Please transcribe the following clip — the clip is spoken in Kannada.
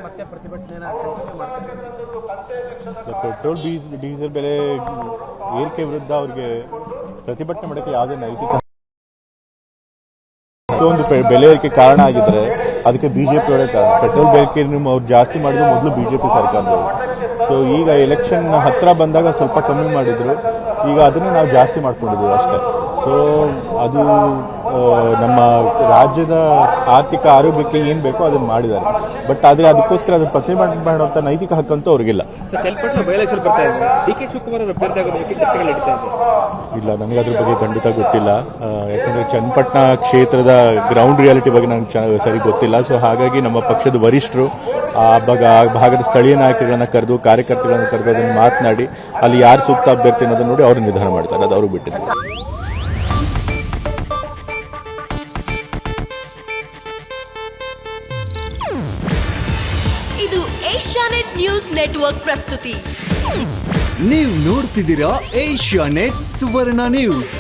ಮತ್ತೆ ಪ್ರತಿಭಟನೆ ಪೆಟ್ರೋಲ್ ಡೀಸೆಲ್ ಬೆಲೆ ಏರಿಕೆ ವಿರುದ್ಧ ಅವ್ರಿಗೆ ಪ್ರತಿಭಟನೆ ಮಾಡೋಕ್ಕೆ ಯಾವುದೇ ನೈತಿಕ ಒಂದು ಬೆಲೆ ಏರಿಕೆ ಕಾರಣ ಆಗಿದ್ರೆ ಅದಕ್ಕೆ ಬಿಜೆಪಿ ಅವರೇ ಕಾರಣ. ಪೆಟ್ರೋಲ್ ಬೆಲೆ ಅವ್ರು ಜಾಸ್ತಿ ಮಾಡಿದ್ರು ಮೊದಲು ಬಿಜೆಪಿ ಸರ್ಕಾರದವರು. ಸೊ ಈಗ ಎಲೆಕ್ಷನ್ ಹತ್ರ ಬಂದಾಗ ಸ್ವಲ್ಪ ಕಮ್ಮಿ ಮಾಡಿದ್ರು, ಈಗ ಅದನ್ನೇ ನಾವು ಜಾಸ್ತಿ ಮಾಡ್ಕೊಂಡಿದ್ದೀವಿ ಅಷ್ಟೇ. ಸೊ ಅದು ನಮ್ಮ ರಾಜ್ಯದ ಆರ್ಥಿಕ ಆರೋಗ್ಯಕ್ಕೆ ಏನು ಬೇಕೋ ಅದನ್ನು ಮಾಡಿದ್ದಾರೆ. ಬಟ್ ಆದರೆ ಅದಕ್ಕೋಸ್ಕರ ಅದನ್ನು ಪ್ರತಿಭಟನೆ ಮಾಡುವಂಥ ನೈತಿಕ ಹಕ್ಕಂತೂ ಅವ್ರಿಗಿಲ್ಲ. ಇಲ್ಲ, ನನಗೆ ಅದ್ರ ಬಗ್ಗೆ ಖಂಡಿತ ಗೊತ್ತಿಲ್ಲ. ಯಾಕಂದರೆ ಚನ್ನಪಟ್ಟಣ ಕ್ಷೇತ್ರದ ಗ್ರೌಂಡ್ ರಿಯಾಲಿಟಿ ಬಗ್ಗೆ ನನಗೆ ಸರಿ ಗೊತ್ತಿಲ್ಲ. ಸೊ ಹಾಗಾಗಿ ನಮ್ಮ ಪಕ್ಷದ ವರಿಷ್ಠರು ಆ ಭಾಗದ ಸ್ಥಳೀಯ ನಾಯಕರನ್ನ ಕರೆದು, ಕಾರ್ಯಕರ್ತರನ್ನು ಕರೆದು ಅದನ್ನು ಮಾತನಾಡಿ ಅಲ್ಲಿ ಯಾರು ಸೂಕ್ತ ಅಭ್ಯರ್ಥಿ ಅನ್ನೋದನ್ನು ನೋಡಿ ಅವರು ನಿರ್ಧಾರ ಮಾಡ್ತಾರೆ. ಅದು ಅವ್ರಿಗೆ ಬಿಟ್ಟಿದ್ದು. ಇದು ಏಷ್ಯಾನೆಟ್ ನ್ಯೂಸ್ ನೆಟ್ವರ್ಕ್ ಪ್ರಸ್ತುತಿ. ನೀವು ನೋಡ್ತಿದ್ದೀರಾ ಏಷ್ಯಾನೆಟ್ ಸುವರ್ಣ ನ್ಯೂಸ್.